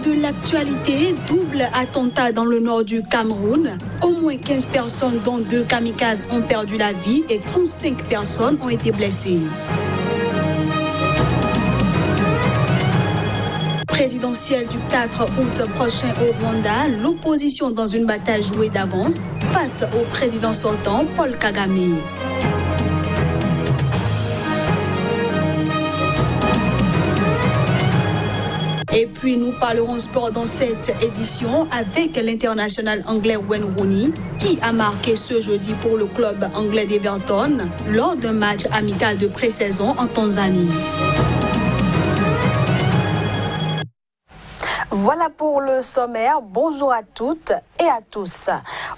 de l'actualité, double attentat dans le nord du Cameroun. Au moins 15 personnes, dont 2 kamikazes, ont perdu la vie et 35 personnes ont été blessées. Présidentielle du 4 août prochain au Rwanda, l'opposition dans une bataille jouée d'avance face au président sortant Paul Kagame. Et puis nous parlerons sport dans cette édition avec l'international anglais Wayne Rooney qui a marqué ce jeudi pour le club anglais d'Everton lors d'un match amical de pré-saison en Tanzanie. Voilà pour le sommaire. Bonjour à toutes et à tous.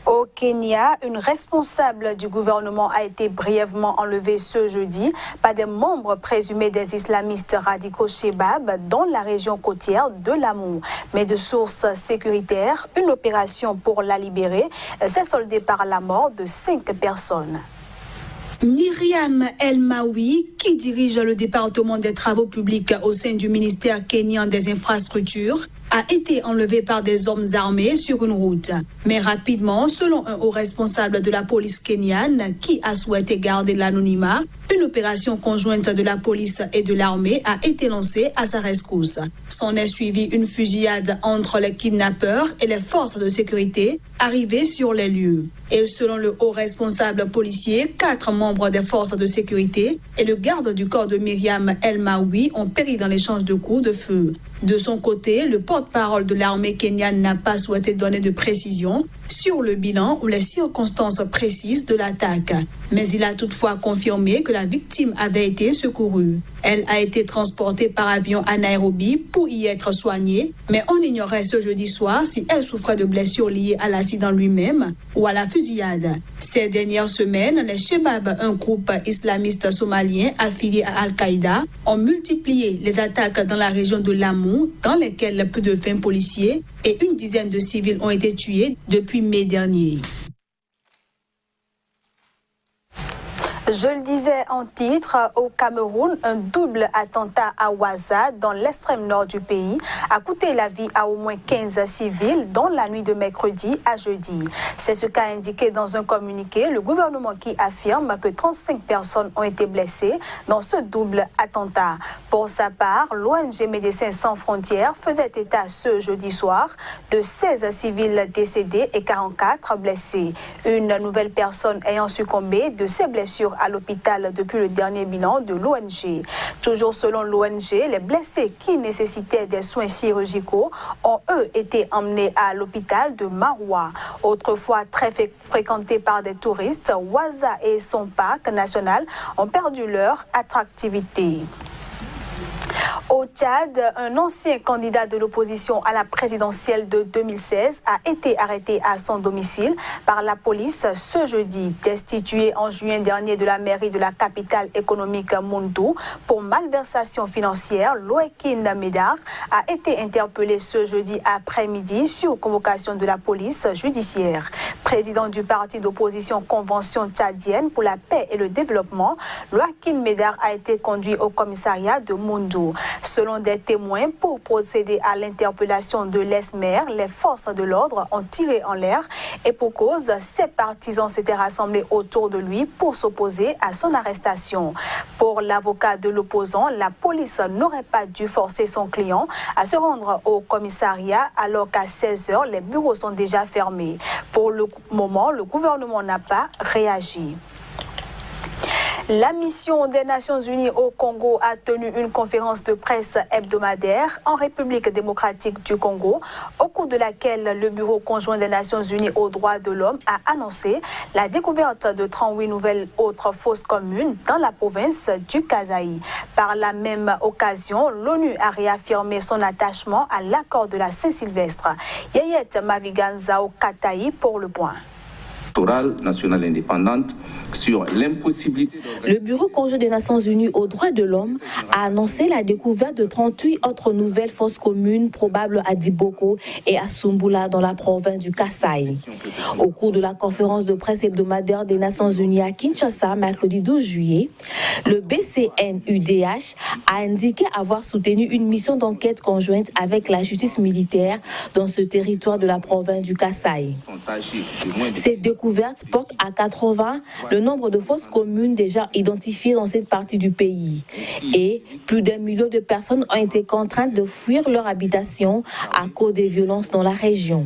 Au Kenya, une responsable du gouvernement a été brièvement enlevée ce jeudi par des membres présumés des islamistes radicaux Shebab dans la région côtière de Lamu. Mais de sources sécuritaires, une opération pour la libérer s'est soldée par la mort de 5 personnes. Myriam El-Maoui, qui dirige le département des travaux publics au sein du ministère kenyan des infrastructures, a été enlevée par des hommes armés sur une route. Mais rapidement, selon un haut responsable de la police kenyane qui a souhaité garder l'anonymat, une opération conjointe de la police et de l'armée a été lancée à sa rescousse. S'en est suivie une fusillade entre les kidnappeurs et les forces de sécurité arrivées sur les lieux. Et selon le haut responsable policier, 4 membres des forces de sécurité et le garde du corps de Myriam El-Maoui ont péri dans l'échange de coups de feu. De son côté, le porte-parole de l'armée kenyane n'a pas souhaité donner de précision sur le bilan ou les circonstances précises de l'attaque. Mais il a toutefois confirmé que la victime avait été secourue. Elle a été transportée par avion à Nairobi pour y être soignée, mais on ignorait ce jeudi soir si elle souffrait de blessures liées à l'accident lui-même ou à la fusillade. Ces dernières semaines, les Shebab, un groupe islamiste somalien affilié à Al-Qaïda, ont multiplié les attaques dans la région de Lamu, dans lesquelles plus de 20 policiers et une dizaine de civils ont été tués depuis mai dernier. Je le disais en titre, au Cameroun, un double attentat à Ouaza, dans l'extrême nord du pays, a coûté la vie à au moins 15 civils dans la nuit de mercredi à jeudi. C'est ce qu'a indiqué dans un communiqué le gouvernement qui affirme que 35 personnes ont été blessées dans ce double attentat. Pour sa part, l'ONG Médecins sans frontières faisait état ce jeudi soir de 16 civils décédés et 44 blessés. Une nouvelle personne ayant succombé de ses blessures à l'hôpital depuis le dernier bilan de l'ONG. Toujours selon l'ONG, les blessés qui nécessitaient des soins chirurgicaux ont eux été emmenés à l'hôpital de Maroua. Autrefois très fréquenté par des touristes, Ouaza et son parc national ont perdu leur attractivité. Au Tchad, un ancien candidat de l'opposition à la présidentielle de 2016 a été arrêté à son domicile par la police ce jeudi. Destitué en juin dernier de la mairie de la capitale économique Moundou pour malversation financière, Loïkine Médard a été interpellé ce jeudi après-midi sur convocation de la police judiciaire. Président du parti d'opposition Convention tchadienne pour la paix et le développement, Loïkine Médard a été conduit au commissariat de Moundou. Selon des témoins, pour procéder à l'interpellation de l'ex-maire, les forces de l'ordre ont tiré en l'air et pour cause, ses partisans s'étaient rassemblés autour de lui pour s'opposer à son arrestation. Pour l'avocat de l'opposant, la police n'aurait pas dû forcer son client à se rendre au commissariat alors qu'à 16h, les bureaux sont déjà fermés. Pour le moment, le gouvernement n'a pas réagi. La mission des Nations Unies au Congo a tenu une conférence de presse hebdomadaire en République démocratique du Congo, au cours de laquelle le Bureau conjoint des Nations Unies aux droits de l'homme a annoncé la découverte de 38 nouvelles autres fosses communes dans la province du Kasaï. Par la même occasion, l'ONU a réaffirmé son attachement à l'accord de la Saint-Sylvestre. Yayet Maviganzao Kataï pour le point. nationale indépendante sur l'impossibilité. Le Bureau conjoint des Nations Unies aux droits de l'homme a annoncé la découverte de 38 autres nouvelles fosses communes probables à Diboko et à Sumbula dans la province du Kasaï. Au cours de la conférence de presse hebdomadaire des Nations Unies à Kinshasa, mercredi 12 juillet, le BCNUDH a indiqué avoir soutenu une mission d'enquête conjointe avec la justice militaire dans ce territoire de la province du Kasaï. Ces découvertes portent à 80 le nombre de fosses communes déjà identifiées dans cette partie du pays. Et plus d'1 million de personnes ont été contraintes de fuir leur habitation à cause des violences dans la région.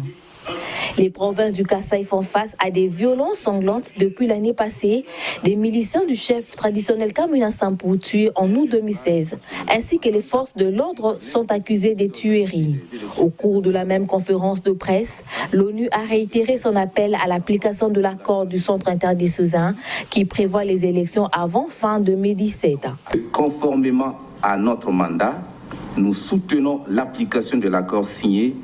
Les provinces du Kasaï font face à des violences sanglantes depuis l'année passée. Des miliciens du chef traditionnel Kamina Sampou tués en août 2016, ainsi que les forces de l'ordre sont accusées des tueries. Au cours de la même conférence de presse, l'ONU a réitéré son appel à l'application de l'accord du Centre interdécésain qui prévoit les élections avant fin 2017. Conformément à notre mandat, nous soutenons l'application de l'accord signé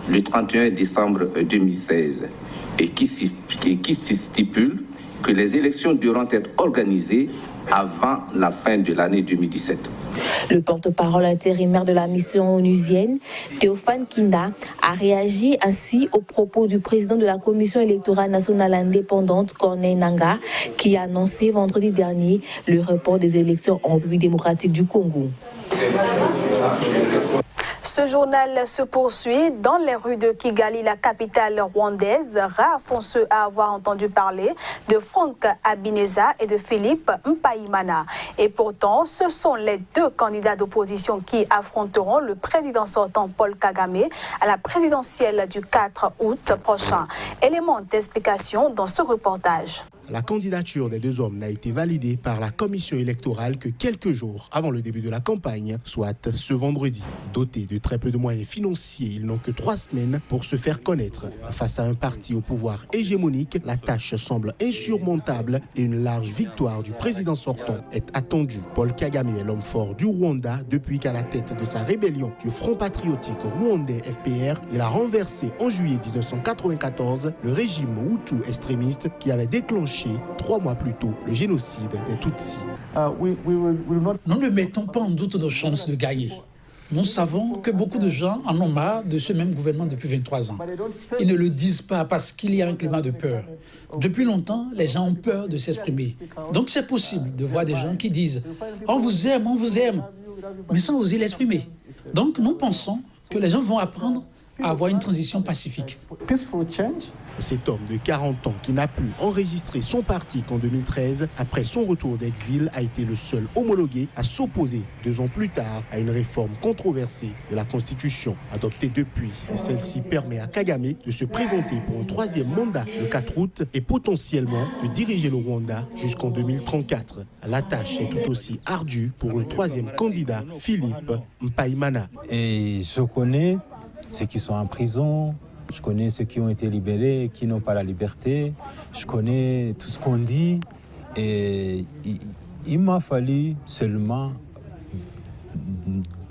le 31 décembre 2016 et qui stipule que les élections devront être organisées avant la fin de l'année 2017. Le porte-parole intérimaire de la mission onusienne, Théophane Kinda, a réagi ainsi aux propos du président de la Commission électorale nationale indépendante, Corneille Nangaa, qui a annoncé vendredi dernier le report des élections en République démocratique du Congo. Ce journal se poursuit dans les rues de Kigali, la capitale rwandaise. Rares sont ceux à avoir entendu parler de Franck Habineza et de Philippe Mpayimana. Et pourtant, ce sont les deux candidats d'opposition qui affronteront le président sortant Paul Kagame à la présidentielle du 4 août prochain. Élément d'explication dans ce reportage. La candidature des deux hommes n'a été validée par la commission électorale que quelques jours avant le début de la campagne, soit ce vendredi. Dotés de très peu de moyens financiers, ils n'ont que 3 semaines pour se faire connaître. Face à un parti au pouvoir hégémonique, la tâche semble insurmontable et une large victoire du président sortant est attendue. Paul Kagame est l'homme fort du Rwanda depuis qu'à la tête de sa rébellion du Front patriotique rwandais FPR, il a renversé en juillet 1994 le régime Hutu extrémiste qui avait déclenché 3 mois plus tôt le génocide des Tutsis. Nous ne mettons pas en doute nos chances de gagner. Nous savons que beaucoup de gens en ont marre de ce même gouvernement depuis 23 ans. Ils ne le disent pas parce qu'il y a un climat de peur. Depuis longtemps, les gens ont peur de s'exprimer. Donc c'est possible de voir des gens qui disent « on vous aime », mais sans oser l'exprimer. Donc nous pensons que les gens vont apprendre à avoir une transition pacifique. Cet homme de 40 ans qui n'a pu enregistrer son parti qu'en 2013, après son retour d'exil, a été le seul homologué à s'opposer 2 ans plus tard à une réforme controversée de la Constitution adoptée depuis. Et celle-ci permet à Kagame de se présenter pour un 3e mandat le 4 août et potentiellement de diriger le Rwanda jusqu'en 2034. La tâche est tout aussi ardue pour le 3e candidat, Philippe Mpayimana. Et je connais ceux qui sont en prison. Je connais ceux qui ont été libérés, qui n'ont pas la liberté. Je connais tout ce qu'on dit. Et il m'a fallu seulement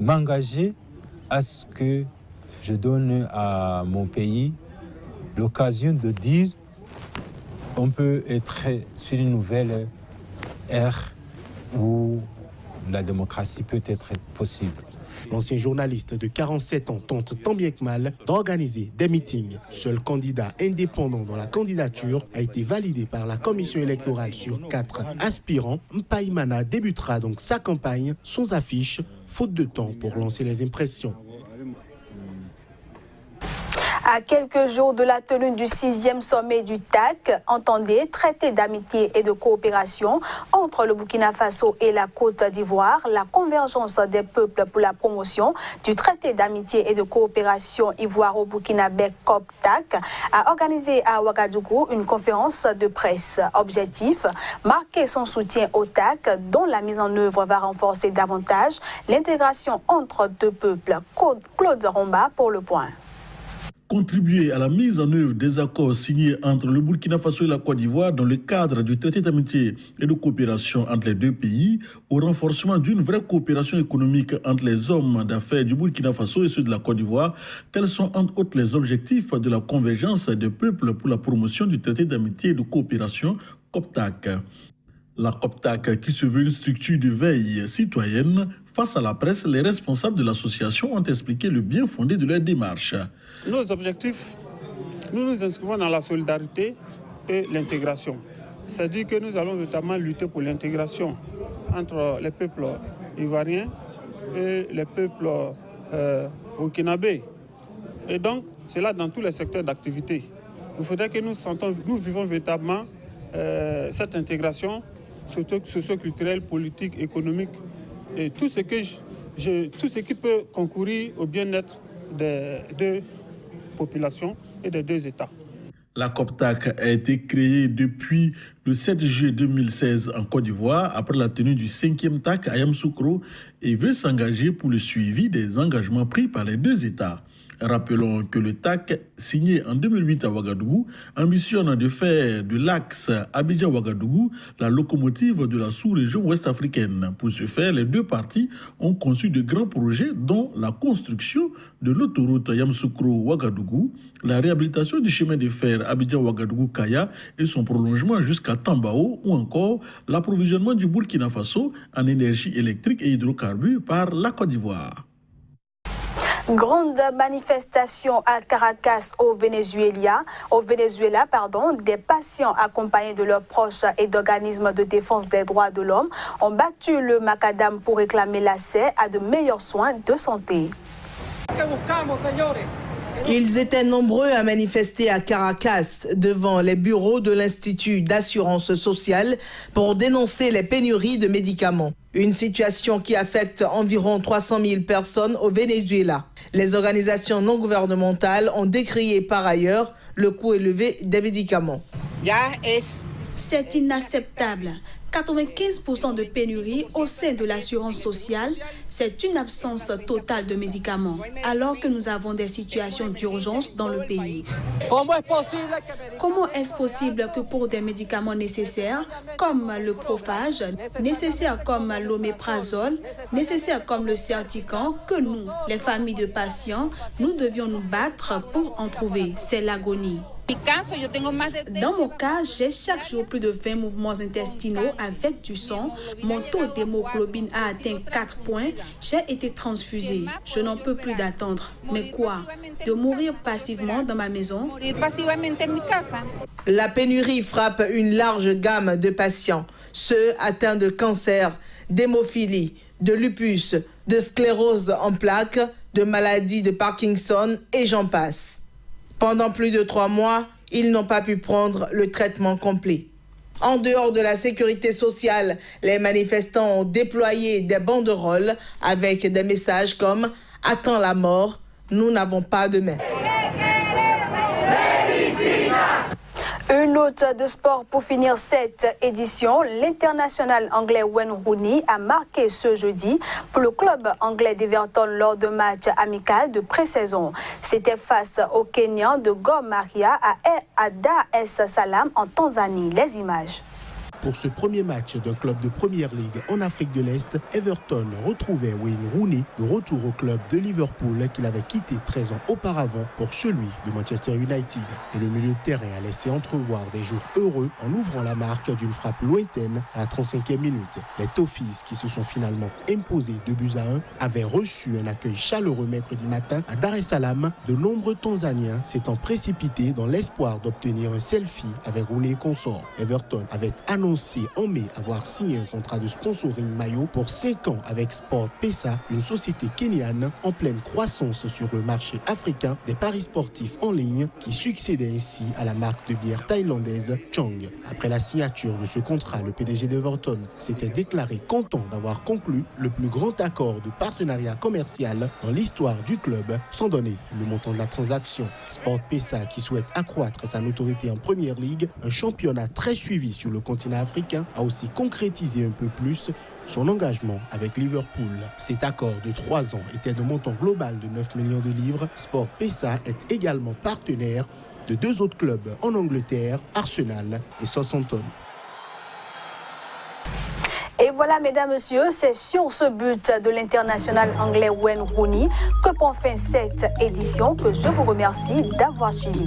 m'engager à ce que je donne à mon pays l'occasion de dire qu'on peut être sur une nouvelle ère où la démocratie peut être possible. L'ancien journaliste de 47 ans tente tant bien que mal d'organiser des meetings. Seul candidat indépendant dans la candidature a été validé par la commission électorale sur 4 aspirants. Mpayimana débutera donc sa campagne sans affiche, faute de temps pour lancer les impressions. À quelques jours de la tenue du 6e sommet du TAC, entendez traité d'amitié et de coopération entre le Burkina Faso et la Côte d'Ivoire, la convergence des peuples pour la promotion du traité d'amitié et de coopération ivoiro-burkinabé COP-TAC a organisé à Ouagadougou une conférence de presse. Objectif, marquer son soutien au TAC dont la mise en œuvre va renforcer davantage l'intégration entre deux peuples. Claude Romba pour le point. Contribuer à la mise en œuvre des accords signés entre le Burkina Faso et la Côte d'Ivoire dans le cadre du traité d'amitié et de coopération entre les deux pays, au renforcement d'une vraie coopération économique entre les hommes d'affaires du Burkina Faso et ceux de la Côte d'Ivoire, tels sont entre autres les objectifs de la convergence des peuples pour la promotion du traité d'amitié et de coopération COPTAC. La COPTAC, qui se veut une structure de veille citoyenne, face à la presse, les responsables de l'association ont expliqué le bien fondé de leur démarche. Nos objectifs, nous nous inscrivons dans la solidarité et l'intégration. C'est-à-dire que nous allons notamment lutter pour l'intégration entre les peuples ivoiriens et les peuples burkinabés. Et donc, c'est là dans tous les secteurs d'activité. Il faudrait que nous vivons véritablement cette intégration socio-culturelle, politique, économique, et tout ce qui peut concourir au bien-être des deux populations et des deux États. La COPTAC a été créée depuis le 7 juillet 2016 en Côte d'Ivoire, après la tenue du 5e TAC à Yamoussoukro, et veut s'engager pour le suivi des engagements pris par les deux États. Rappelons que le TAC, signé en 2008 à Ouagadougou, ambitionne de faire de l'axe Abidjan-Ouagadougou la locomotive de la sous-région ouest-africaine. Pour ce faire, les deux parties ont conçu de grands projets, dont la construction de l'autoroute Yamoussoukro-Ouagadougou, la réhabilitation du chemin de fer Abidjan-Ouagadougou-Kaya et son prolongement jusqu'à Tambao, ou encore l'approvisionnement du Burkina Faso en énergie électrique et hydrocarbures par la Côte d'Ivoire. Grande manifestation à Caracas au Venezuela, des patients accompagnés de leurs proches et d'organismes de défense des droits de l'homme ont battu le macadam pour réclamer l'accès à de meilleurs soins de santé. Ils étaient nombreux à manifester à Caracas devant les bureaux de l'Institut d'assurance sociale pour dénoncer les pénuries de médicaments. Une situation qui affecte environ 300 000 personnes au Venezuela. Les organisations non gouvernementales ont décrié par ailleurs le coût élevé des médicaments. C'est inacceptable. 95% de pénurie au sein de l'assurance sociale, c'est une absence totale de médicaments, alors que nous avons des situations d'urgence dans le pays. Comment est-ce possible que pour des médicaments nécessaires, comme le Prophage, nécessaires comme l'oméprazole, nécessaires comme le Certican, que nous, les familles de patients, nous devions nous battre pour en trouver? C'est l'agonie. Dans mon cas, j'ai chaque jour plus de 20 mouvements intestinaux avec du sang. Mon taux d'hémoglobine a atteint 4 points. J'ai été transfusée. Je n'en peux plus d'attendre. Mais quoi? De mourir passivement dans ma maison? La pénurie frappe une large gamme de patients. Ceux atteints de cancer, d'hémophilie, de lupus, de sclérose en plaques, de maladies de Parkinson et j'en passe. Pendant plus de 3 mois, ils n'ont pas pu prendre le traitement complet. En dehors de la sécurité sociale, les manifestants ont déployé des banderoles avec des messages comme « Attends la mort, nous n'avons pas de main ». Une note de sport pour finir cette édition. L'international anglais Wayne Rooney a marqué ce jeudi pour le club anglais d'Everton lors d'un match amical de pré-saison. C'était face au Kenyan de Gor Mahia à Dar es Salaam en Tanzanie. Les images. Pour ce premier match d'un club de Première Ligue en Afrique de l'Est, Everton retrouvait Wayne Rooney de retour au club de Liverpool qu'il avait quitté 13 ans auparavant pour celui de Manchester United. Et le milieu de terrain a laissé entrevoir des jours heureux en ouvrant la marque d'une frappe lointaine à la 35e minute. Les Toffees, qui se sont finalement imposés 2-1, avaient reçu un accueil chaleureux mercredi matin à Dar es Salaam. De nombreux Tanzaniens s'étant précipités dans l'espoir d'obtenir un selfie avec Rooney et consorts. Everton avait annoncé en mai avoir signé un contrat de sponsoring maillot pour 5 ans avec Sport Pesa, une société kenyane en pleine croissance sur le marché africain des paris sportifs en ligne qui succédait ainsi à la marque de bière thaïlandaise Chong. Après la signature de ce contrat, le PDG d'Everton s'était déclaré content d'avoir conclu le plus grand accord de partenariat commercial dans l'histoire du club, sans donner le montant de la transaction. Sport Pesa, qui souhaite accroître sa notoriété en Première Ligue, un championnat très suivi sur le continent championnat africain a aussi concrétisé un peu plus son engagement avec Liverpool. Cet accord de 3 ans était de montant global de 9 millions de livres. Sport Pesa est également partenaire de 2 autres clubs en Angleterre, Arsenal et Southampton. Et voilà, mesdames, messieurs, c'est sur ce but de l'international anglais Wayne Rooney que prend fin cette édition que je vous remercie d'avoir suivi.